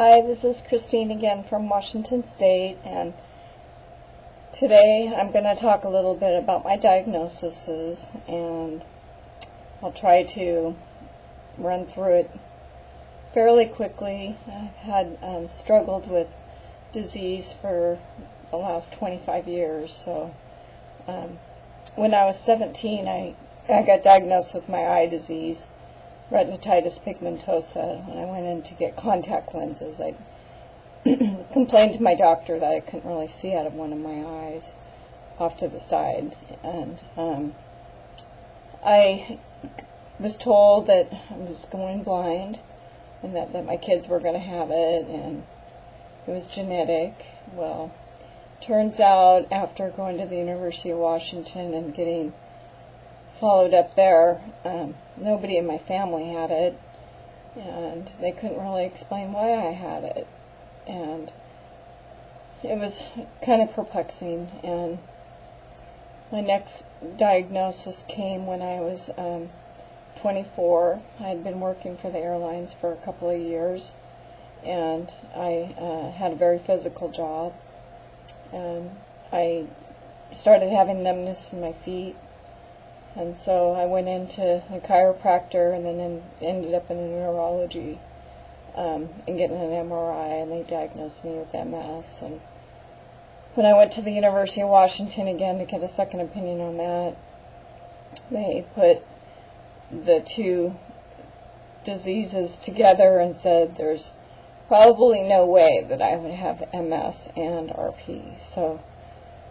Hi, this is Christine again from Washington State, and today I'm going to talk a little bit about my diagnoses, and I'll try to run through it fairly quickly. I've had struggled with disease for the last 25 years, so when I was 17 I got diagnosed with my eye disease, retinitis pigmentosa, and I went in to get contact lenses. I complained to my doctor that I couldn't really see out of one of my eyes off to the side, and I was told that I was going blind and that my kids were going to have it and it was genetic. Well, turns out after going to the University of Washington and getting followed up there, nobody in my family had it, and they couldn't really explain why I had it, and it was kind of perplexing. And my next diagnosis came when I was 24. I had been working for the airlines for a couple of years, and I had a very physical job, and I started having numbness in my feet. And so I went into a chiropractor and then ended up in a neurology and getting an MRI, and they diagnosed me with MS. And when I went to the University of Washington again to get a second opinion on that, they put the two diseases together and said there's probably no way that I would have MS and RP. So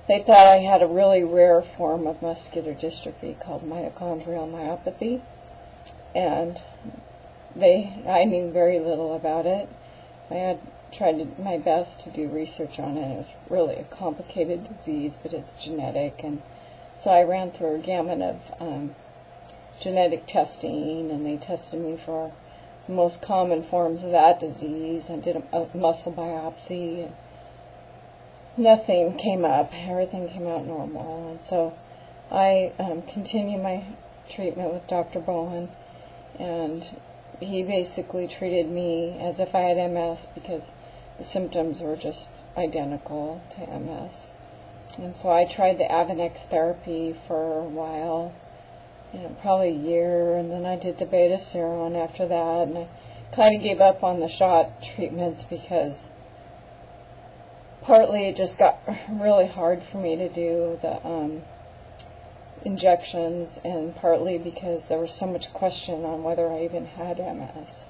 they thought I had a really rare form of muscular dystrophy called mitochondrial myopathy, and I knew very little about it. I had tried my best to do research on it. It was really a complicated disease, but it's genetic, and so I ran through a gamut of genetic testing, and they tested me for the most common forms of that disease. I did a muscle biopsy, and nothing came up. Everything came out normal. And so I continued my treatment with Dr. Bowen, and he basically treated me as if I had MS because the symptoms were just identical to MS. And so I tried the Avonex therapy for a while, probably a year, and then I did the Betaseron after that, and I kind of gave up on the shot treatments because partly it just got really hard for me to do the injections, and partly because there was so much question on whether I even had MS.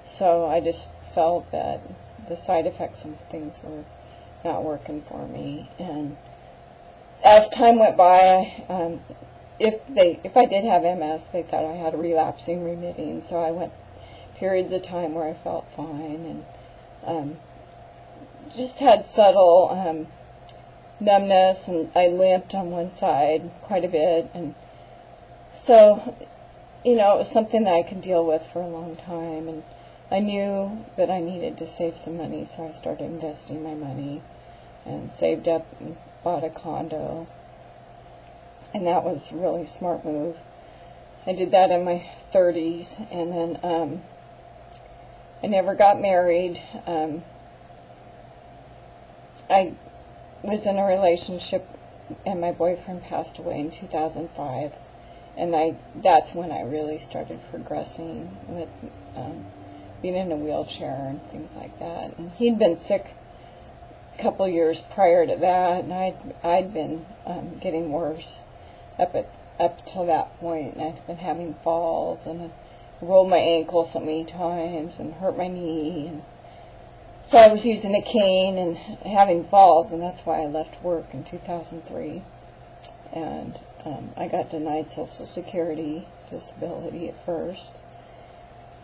So I just felt that the side effects and things were not working for me. And as time went by, if I did have MS, they thought I had a relapsing remitting. So I went periods of time where I felt fine, and just had subtle numbness, and I limped on one side quite a bit, and so it was something that I could deal with for a long time. And I knew that I needed to save some money, so I started investing my money and saved up and bought a condo, and that was a really smart move. I did that in my 30s, and then I never got married. I was in a relationship, and my boyfriend passed away in 2005, and that's when I really started progressing with being in a wheelchair and things like that. And he'd been sick a couple years prior to that, and I'd been getting worse up till that point. And I'd been having falls, and I rolled my ankle so many times and hurt my knee, and so I was using a cane and having falls, and that's why I left work in 2003. And I got denied Social Security disability at first.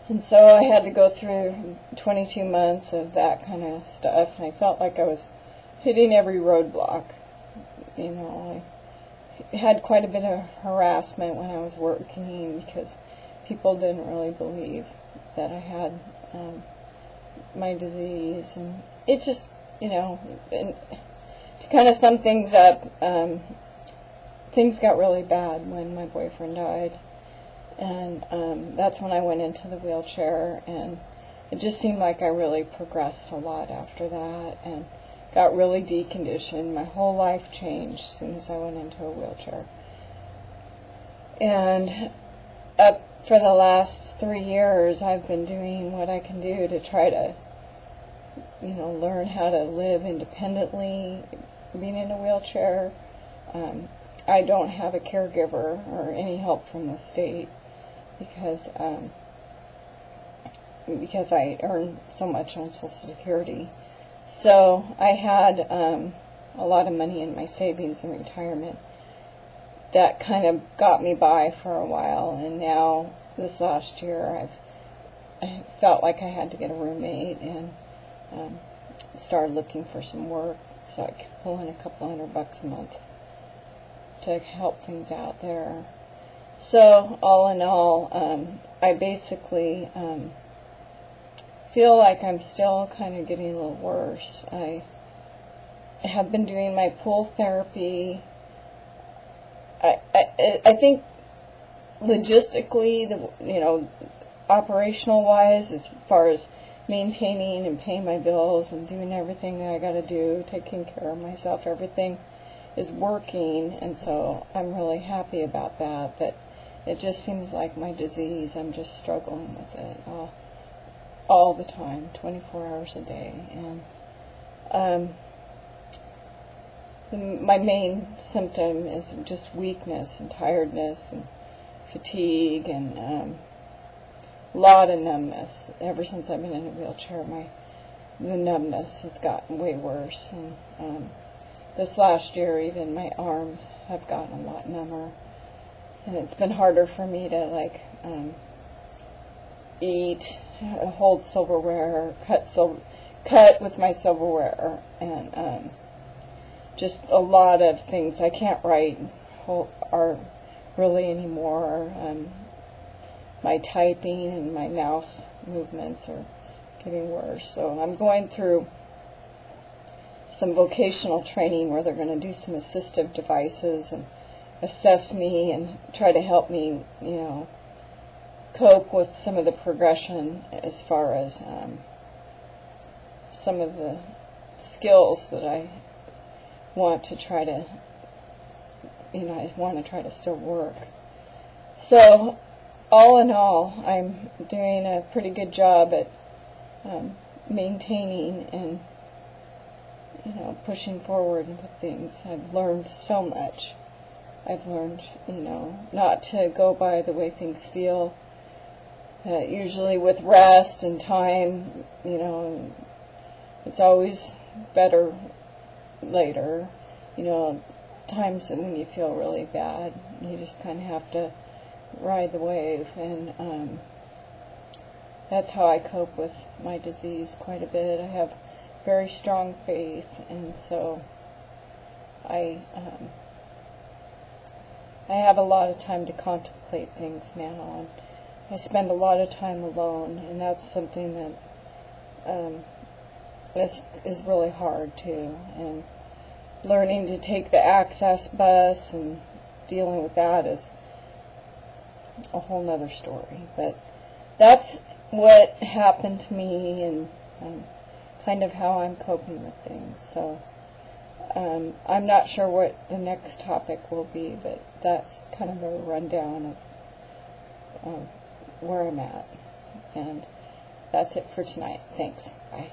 And so I had to go through 22 months of that kind of stuff, and I felt like I was hitting every roadblock. I had quite a bit of harassment when I was working because people didn't really believe that I had my disease, and it just, and to kind of sum things up, things got really bad when my boyfriend died, and that's when I went into the wheelchair, and it just seemed like I really progressed a lot after that and got really deconditioned. My whole life changed as soon as I went into a wheelchair. And up for the last 3 years, I've been doing what I can do to try to, learn how to live independently, being in a wheelchair. I don't have a caregiver or any help from the state because I earn so much on Social Security. So I had a lot of money in my savings and retirement that kind of got me by for a while, and now this last year I felt like I had to get a roommate and started looking for some work so I could pull in a couple $100 a month to help things out there. So all in all, I basically feel like I'm still kind of getting a little worse. I have been doing my pool therapy. I think logistically, operational wise, as far as maintaining and paying my bills and doing everything that I got to do, taking care of myself, everything is working, and so I'm really happy about that. But it just seems like my disease, I'm just struggling with it all the time, 24 hours a day. And my main symptom is just weakness and tiredness and fatigue and a lot of numbness. Ever since I've been in a wheelchair, the numbness has gotten way worse. And this last year, even my arms have gotten a lot number, and it's been harder for me to eat, hold silverware, cut with my silverware, and just a lot of things. I can't write really anymore. My typing and my mouse movements are getting worse. So I'm going through some vocational training where they're going to do some assistive devices and assess me and try to help me, cope with some of the progression as far as some of the skills that I want to try to, I want to try to still work. So all in all, I'm doing a pretty good job at maintaining and pushing forward with things. I've learned so much. I've learned, not to go by the way things feel. Usually with rest and time, it's always better later. Times when you feel really bad, you just kind of have to ride the wave, and that's how I cope with my disease quite a bit. I have very strong faith, and so I have a lot of time to contemplate things now, and I spend a lot of time alone, and that's something that is really hard too. And learning to take the access bus and dealing with that is a whole nother story. But that's what happened to me, and kind of how I'm coping with things. So I'm not sure what the next topic will be, but that's kind of a rundown of where I'm at. And that's it for tonight. Thanks. Bye.